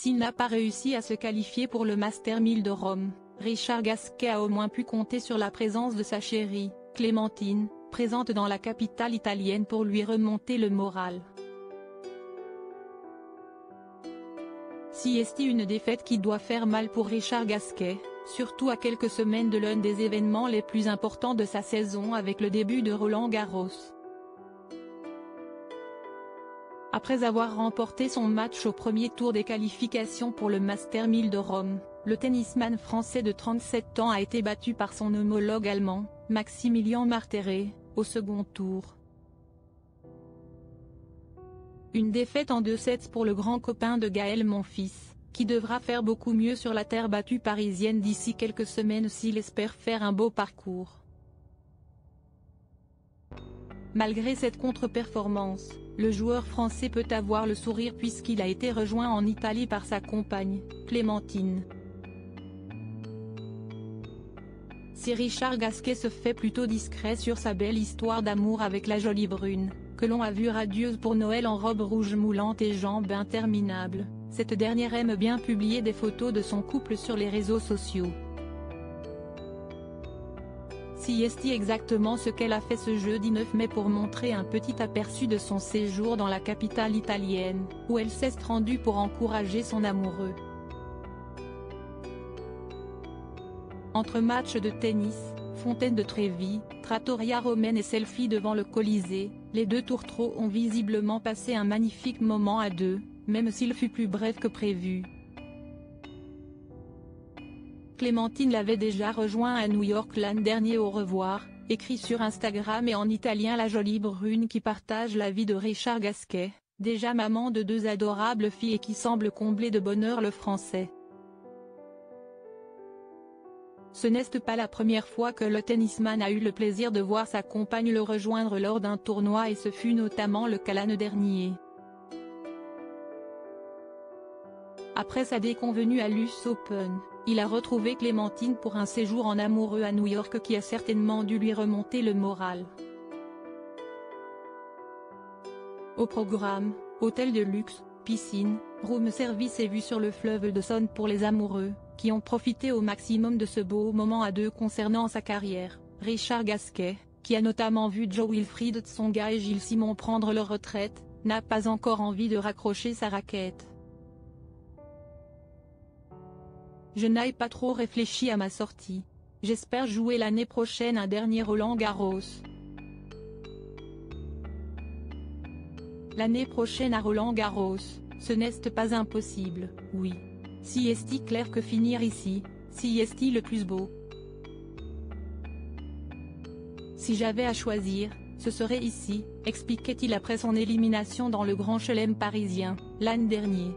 S'il n'a pas réussi à se qualifier pour le Master 1000 de Rome, Richard Gasquet a au moins pu compter sur la présence de sa chérie, Clémentine, présente dans la capitale italienne pour lui remonter le moral. Si est une défaite qui doit faire mal pour Richard Gasquet, surtout à quelques semaines de l'un des événements les plus importants de sa saison avec le début de Roland-Garros. Après avoir remporté son match au premier tour des qualifications pour le Master 1000 de Rome, le tennisman français de 37 ans a été battu par son homologue allemand, Maximilian Marteret, au second tour. Une défaite en 2 sets pour le grand copain de Gaël Monfils, qui devra faire beaucoup mieux sur la terre battue parisienne d'ici quelques semaines s'il espère faire un beau parcours. Malgré cette contre-performance, le joueur français peut avoir le sourire puisqu'il a été rejoint en Italie par sa compagne, Clémentine. Si Richard Gasquet se fait plutôt discret sur sa belle histoire d'amour avec la jolie brune, que l'on a vue radieuse pour Noël en robe rouge moulante et jambes interminables, cette dernière aime bien publier des photos de son couple sur les réseaux sociaux. Si est exactement ce qu'elle a fait ce jeudi 9 mai pour montrer un petit aperçu de son séjour dans la capitale italienne, où elle s'est rendue pour encourager son amoureux. Entre matchs de tennis, fontaine de Trévi, trattoria romaine et selfie devant le Colisée, les deux tourtereaux ont visiblement passé un magnifique moment à deux, même s'il fut plus bref que prévu. Clémentine l'avait déjà rejoint à New York l'an dernier au revoir, écrit sur Instagram et en italien la jolie brune qui partage la vie de Richard Gasquet, déjà maman de 2 adorables filles et qui semble combler de bonheur le français. Ce n'est pas la première fois que le tennisman a eu le plaisir de voir sa compagne le rejoindre lors d'un tournoi et ce fut notamment le cas l'an dernier. Après sa déconvenue à l'US Open, il a retrouvé Clémentine pour un séjour en amoureux à New York qui a certainement dû lui remonter le moral. Au programme, hôtel de luxe, piscine, room service et vue sur le fleuve Hudson pour les amoureux, qui ont profité au maximum de ce beau moment à deux concernant sa carrière. Richard Gasquet, qui a notamment vu Jo-Wilfried Tsonga et Gilles Simon prendre leur retraite, n'a pas encore envie de raccrocher sa raquette. Je n'ai pas trop réfléchi à ma sortie. J'espère jouer l'année prochaine un dernier Roland-Garros. L'année prochaine à Roland-Garros, ce n'est pas impossible, oui. Si est-il clair que finir ici, si est-il le plus beau. Si j'avais à choisir, ce serait ici, expliquait-il après son élimination dans le Grand Chelem parisien, l'an dernier.